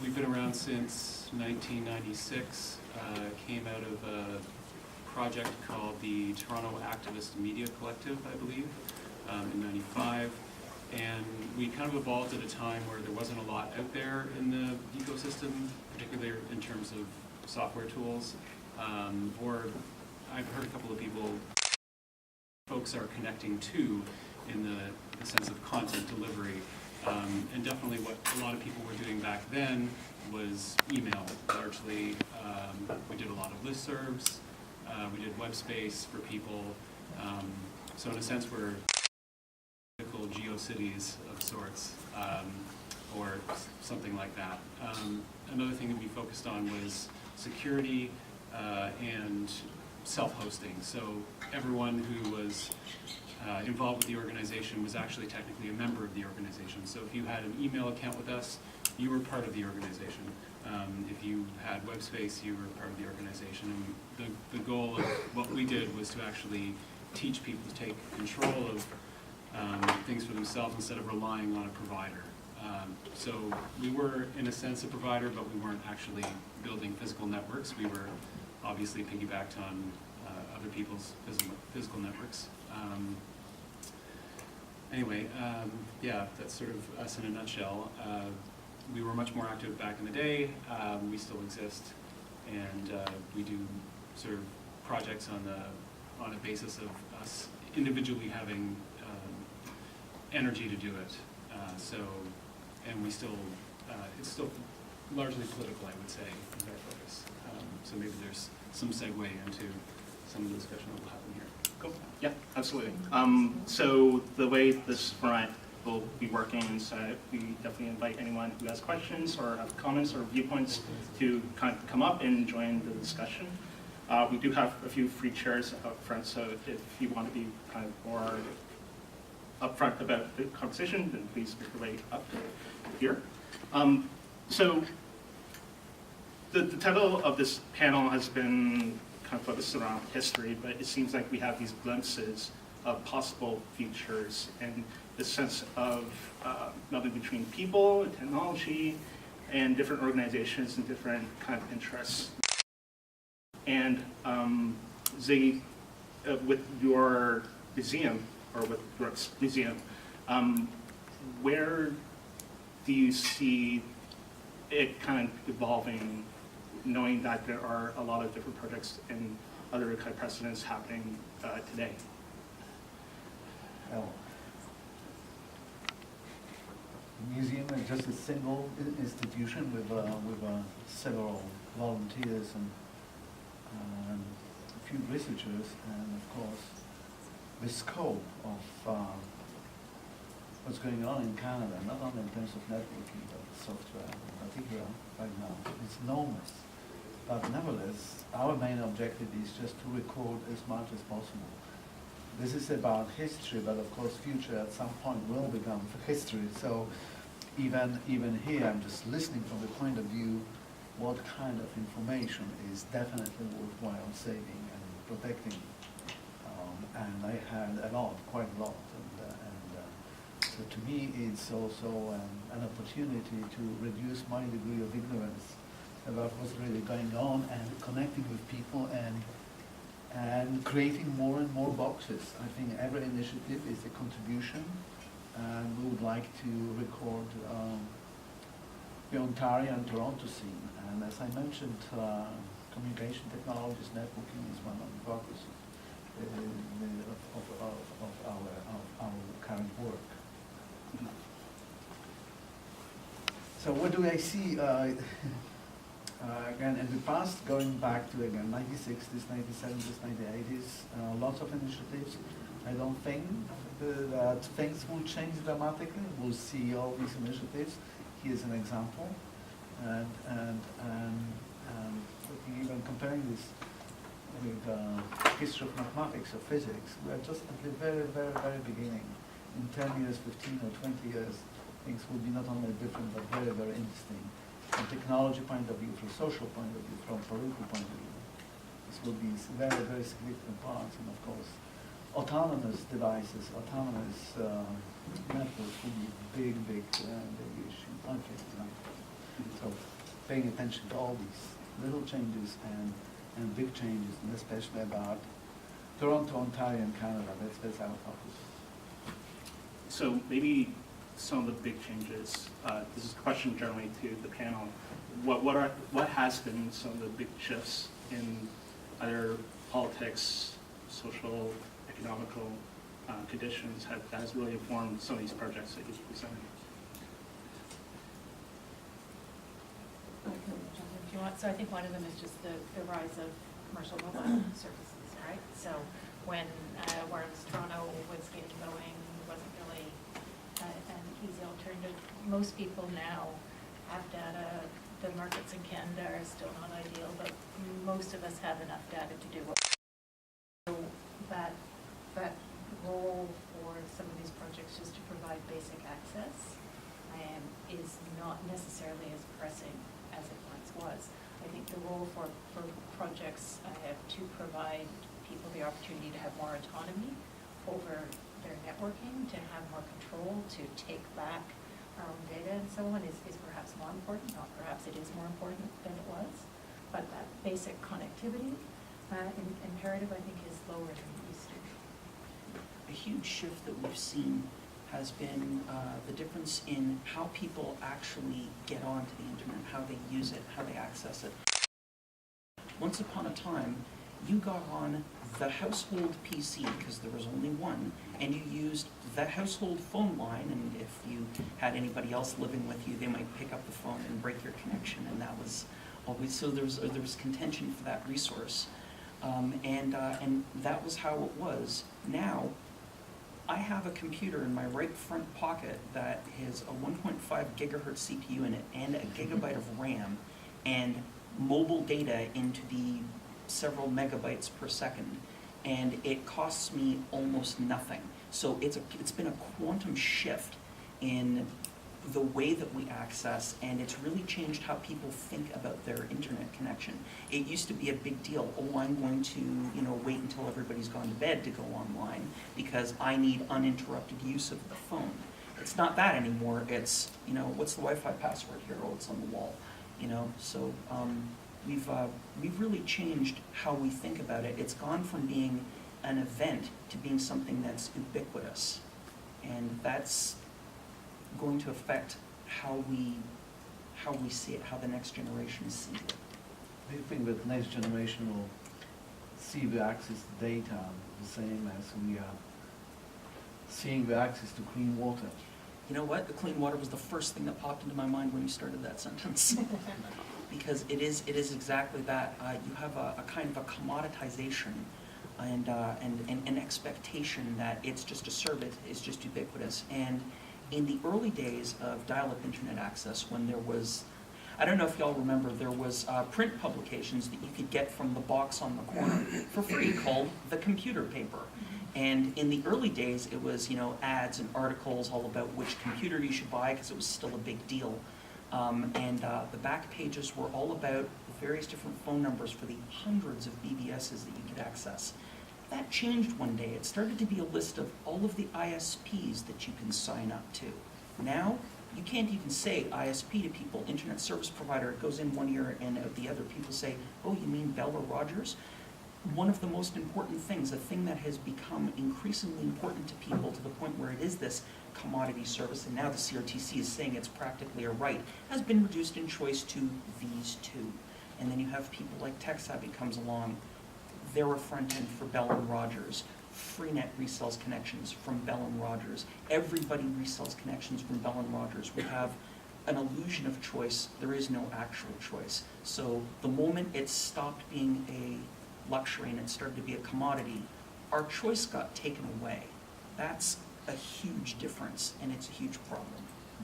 We've been around since 1996. Came out of a project called the Toronto Activist Media Collective, I believe, in '95. And we kind of evolved at a time where there wasn't a lot out there in the ecosystem, particularly in terms of software tools. Or I've heard a couple of folks are connecting to in the sense of content delivery. And definitely what a lot of people were doing back then was email, largely. We did a lot of listservs. We did web space for people. So in a sense, we're GeoCities of sorts, or something like that. Another thing that we focused on was security and self-hosting. So everyone who was involved with the organization was actually technically a member of the organization. So if you had an email account with us, you were part of the organization. If you had web space, you were part of the organization. And the goal of what we did was to actually teach people to take control of things for themselves instead of relying on a provider. So we were, in a sense, a provider, but we weren't actually building physical networks. We were obviously piggybacked on other people's physical networks. Anyway, yeah, that's sort of us in a nutshell. We were much more active back in the day. We still exist, and we do sort of projects on a basis of us individually having energy to do it. And we still, it's still largely political, I would say, is our focus. So maybe there's some segue into some of the discussion that will happen here. Cool. Yeah, absolutely. So the way this format will be working is we definitely invite anyone who has questions or have comments or viewpoints to kind of come up and join the discussion. We do have a few free chairs up front, so if you want to be kind of more upfront about the conversation, then please make your way up here. So the title of this panel has been kind of focused around history, but it seems like we have these glimpses of possible futures and the sense of melding between people and technology and different organizations and different kind of interests. And Ziggy, with your museum, or with Brooks Museum, where do you see it kind of evolving, knowing that there are a lot of different projects and other kind of precedents happening today? Well, the museum is just a single institution with several volunteers and a few researchers, and of course the scope of what's going on in Canada, not only in terms of networking, but software in particular right now, is enormous. But nevertheless, our main objective is just to record as much as possible. This is about history, but of course future at some point will become history. So even here, I'm just listening from the point of view what kind of information is definitely worthwhile saving and protecting. And I had a lot, quite a lot. So to me, it's also an opportunity to reduce my degree of ignorance about what's really going on and connecting with people and creating more and more boxes. I think every initiative is a contribution, and we would like to record the Ontario and Toronto scene. And as I mentioned, communication technologies, networking is one of the focuses of our current work. So what do I see? Again, in the past, going back to, again, 1960s, 1970s, 1980s, lots of initiatives. I don't think that things will change dramatically. We'll see all these initiatives. Here's an example. And even comparing this with history of mathematics or physics, we are just at the very, very, very beginning. In 10 years, 15 or 20 years, things will be not only different, but very, very interesting. From technology point of view, from social point of view, from political point of view. This will be very, very significant parts, and of course, autonomous devices, autonomous networks will be a big, big issue. Okay. paying attention to all these little changes and big changes, and especially about Toronto, Ontario, and Canada. That's our focus. So maybe some of the big changes, this is a question generally to the panel. What has been some of the big shifts in either politics, social, economical conditions that has really informed some of these projects that you've presented? I can jump in if you want. So I think one of them is just the rise of commercial mobile services, right? So whereas Toronto was getting going, it wasn't really an easy alternative. Most people now have data. The markets in Canada are still not ideal, but most of us have enough data to do what. So that role for some of these projects, just to provide basic access, is not necessarily as pressing as it once was. I think the role for projects to provide people the opportunity to have more autonomy over their networking, to have more control, to take back our own data and so on is perhaps more important. Not perhaps, it is more important than it was. But that basic connectivity imperative, I think, is lower than it used to be. A huge shift that we've seen has been the difference in how people actually get onto the internet, how they use it, how they access it. Once upon a time, you got on the household PC, because there was only one, and you used the household phone line, and if you had anybody else living with you, they might pick up the phone and break your connection, and that was always, so there was contention for that resource. And that was how it was. Now, I have a computer in my right front pocket that has a 1.5 gigahertz CPU in it and a gigabyte of RAM and mobile data into the several megabytes per second, and it costs me almost nothing. So it's been a quantum shift in the way that we access, and it's really changed how people think about their internet connection. It used to be a big deal. Oh, I'm going to, wait until everybody's gone to bed to go online because I need uninterrupted use of the phone. It's not that anymore. It's, what's the Wi-Fi password here? Oh, it's on the wall. So we've really changed how we think about it. It's gone from being an event to being something that's ubiquitous, and that's going to affect how we see it, how the next generation sees it. Do you think that the next generation will see the access to data the same as we are seeing the access to clean water? You know what? The clean water was the first thing that popped into my mind when you started that sentence. Because it is exactly that. You have a kind of a commoditization and an expectation that it's just a service, it's just ubiquitous. And in the early days of dial-up internet access, when there was, I don't know if y'all remember, there was print publications that you could get from the box on the corner for free called the computer paper. And in the early days, it was, ads and articles all about which computer you should buy because it was still a big deal. The back pages were all about the various different phone numbers for the hundreds of BBSs that you could access. That changed one day. It started to be a list of all of the ISPs that you can sign up to. Now, you can't even say ISP to people, internet service provider. It goes in one ear and out the other. People say, oh, you mean Bell or Rogers? One of the most important things, a thing that has become increasingly important to people to the point where it is this commodity service, and now the CRTC is saying it's practically a right, has been reduced in choice to these two. And then you have people like TechSavvy comes along. They're a front end for Bell and Rogers. Freenet resells connections from Bell and Rogers. Everybody resells connections from Bell and Rogers. We have an illusion of choice. There is no actual choice. So the moment it stopped being a luxury and it started to be a commodity, our choice got taken away. That's a huge difference, and it's a huge problem.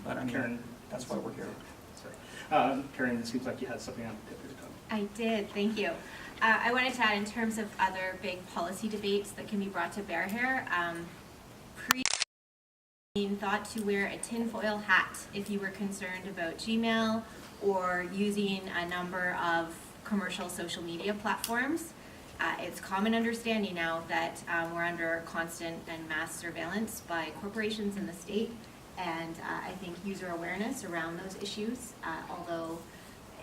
But I mean, Karen, that's why we're here. Sorry. Karen, it seems like you had something on the tip of your tongue. I did, thank you. I wanted to add, in terms of other big policy debates that can be brought to bear here, being thought to wear a tinfoil hat if you were concerned about Gmail or using a number of commercial social media platforms. It's common understanding now that we're under constant and mass surveillance by corporations in the state, and I think user awareness around those issues, although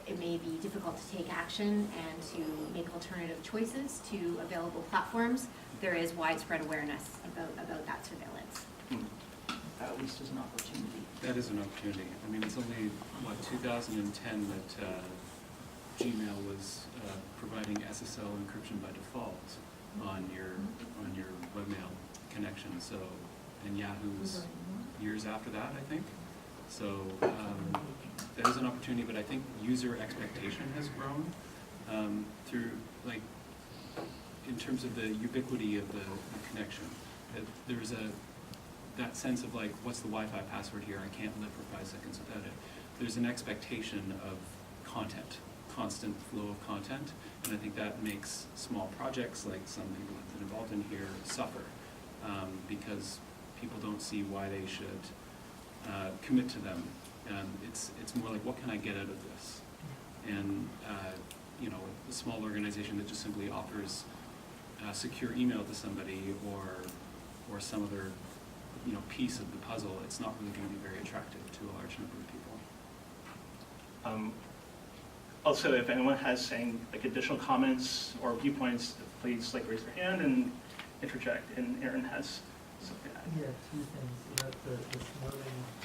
it may be difficult to take action and to make alternative choices to available platforms, there is widespread awareness about that surveillance. That at least is an opportunity. That is an opportunity. I mean, it's only, 2010 that Gmail was providing SSL encryption by default on your webmail connection. So, and Yahoo was years after that, I think. So that is an opportunity, but I think user expectation has grown through, like, in terms of the ubiquity of the connection. There's that sense of like, what's the Wi-Fi password here? I can't live for 5 seconds without it. There's an expectation of content, constant flow of content, and I think that makes small projects, like some people have been involved in here, suffer because people don't see why they should commit to them. It's more like, what can I get out of this? And you know, a small organization that just simply offers secure email to somebody or some other, you know, piece of the puzzle, it's not really going to be very attractive to a large number of people. Also, if anyone has saying like additional comments or viewpoints, please like raise your hand and interject. And Aaron has something to add. Yeah, two things. The Snowden